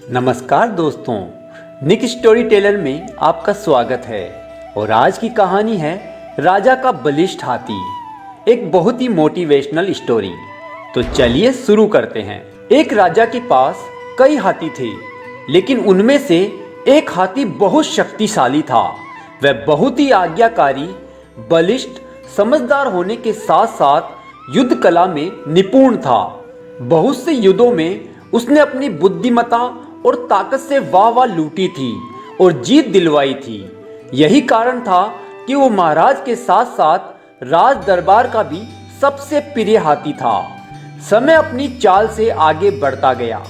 नमस्कार दोस्तों, निक story teller में आपका स्वागत है। और आज की कहानी है राजा का बलिष्ठ हाथी, एक बहुत ही मोटिवेशनल स्टोरी। तो चलिए शुरू करते हैं। एक राजा के पास कई हाथी थे, लेकिन उनमें से एक हाथी बहुत शक्तिशाली था। वह बहुत ही आज्ञाकारी, बलिष्ठ, समझदार होने के साथ साथ युद्ध कला में निपुण था। बहुत से युद्धों में उसने अपनी बुद्धिमत्ता और ताकत से वाह लूटी थी और जीत दिलवाई थी। यही कारण था कि वो महाराज के साथ साथ राज दरबार का भी सबसे प्रिय हाथी था। समय अपनी चाल से आगे बढ़ता गया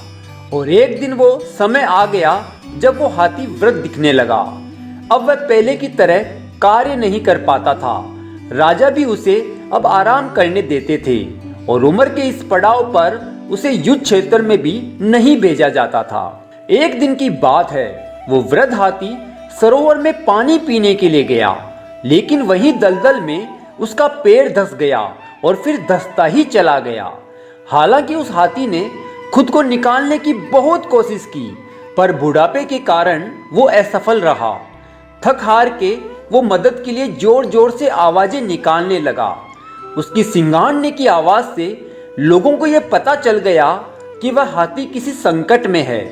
और एक दिन वो समय आ गया जब वो हाथी वृद्ध दिखने लगा। अब वह पहले की तरह कार्य नहीं कर पाता था। राजा भी उसे अब आराम करने देते थे और उम्र के इस पड़ाव पर उसे युद्ध क्षेत्र में भी नहीं भेजा जाता था। एक दिन की बात है, वो वृद्ध हाथी सरोवर में पानी पीने के लिए गया, लेकिन वहीं दलदल में उसका पैर धंस गया और फिर धंसता ही चला गया। हालांकि उस हाथी ने खुद को निकालने की बहुत कोशिश की, पर बुढ़ापे के कारण वो असफल रहा। थक हार के वो मदद के लिए जोर जोर से आवाजें निकालने लगा। उसकी सिंगाड़ने की आवाज से लोगों को यह पता चल गया कि वह हाथी किसी संकट में है।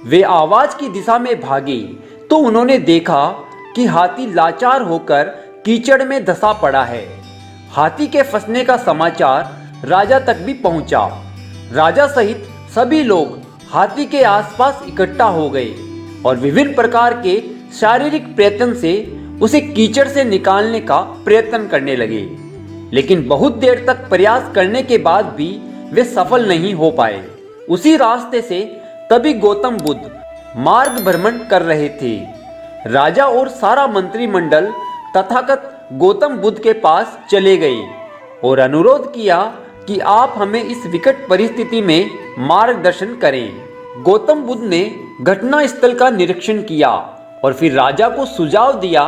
वे आवाज की दिशा में भागे तो उन्होंने देखा कि हाथी लाचार होकर कीचड़ में धंसा पड़ा है। हाथी के फंसने का समाचार राजा तक भी पहुंचा। राजा सहित सभी लोग हाथी के आसपास इकट्ठा हो गए और विभिन्न प्रकार के शारीरिक प्रयत्न से उसे कीचड़ से निकालने का प्रयत्न करने लगे, लेकिन बहुत देर तक प्रयास करने के बाद भी वे सफल नहीं हो पाए। उसी रास्ते से तभी गौतम बुद्ध मार्ग भ्रमण कर रहे थे। राजा और सारा मंत्रिमंडल तथागत गौतम बुद्ध के पास चले गए और अनुरोध किया कि आप हमें इस विकट परिस्थिति में मार्गदर्शन करें। गौतम बुद्ध ने घटनास्थल का निरीक्षण किया और फिर राजा को सुझाव दिया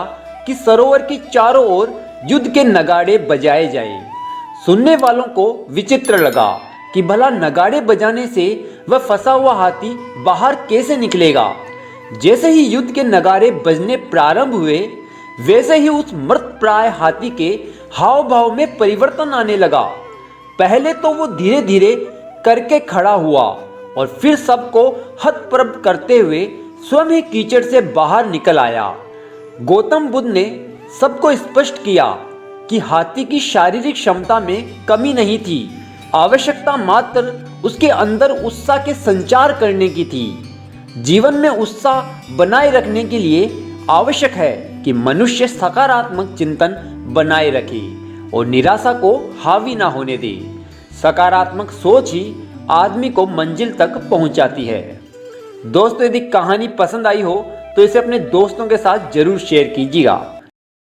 कि सरोवर के चारों ओर युद्ध के नगाड़े बजाए जाएं। सुनने वालों को विचित्र लगा कि भला नगाड़े बजाने से वह फंसा हुआ हाथी बाहर कैसे निकलेगा। जैसे ही युद्ध के नगाड़े बजने प्रारंभ हुए, वैसे ही उस मृत प्राय हाथी के हाव भाव में परिवर्तन आने लगा। पहले तो वो धीरे धीरे करके खड़ा हुआ और फिर सबको हतप्रभ करते हुए स्वयं ही कीचड़ से बाहर निकल आया। गौतम बुद्ध ने सबको स्पष्ट किया कि हाथी की शारीरिक क्षमता में कमी नहीं थी, आवश्यकता मात्र उसके अंदर उत्साह के संचार करने की थी। जीवन में उत्साह बनाए रखने के लिए आवश्यक है कि मनुष्य सकारात्मक चिंतन बनाए रखे और निराशा को हावी ना होने दे। सकारात्मक सोच ही आदमी को मंजिल तक पहुंचाती है। दोस्तों, यदि कहानी पसंद आई हो तो इसे अपने दोस्तों के साथ जरूर शेयर कीजिएगा।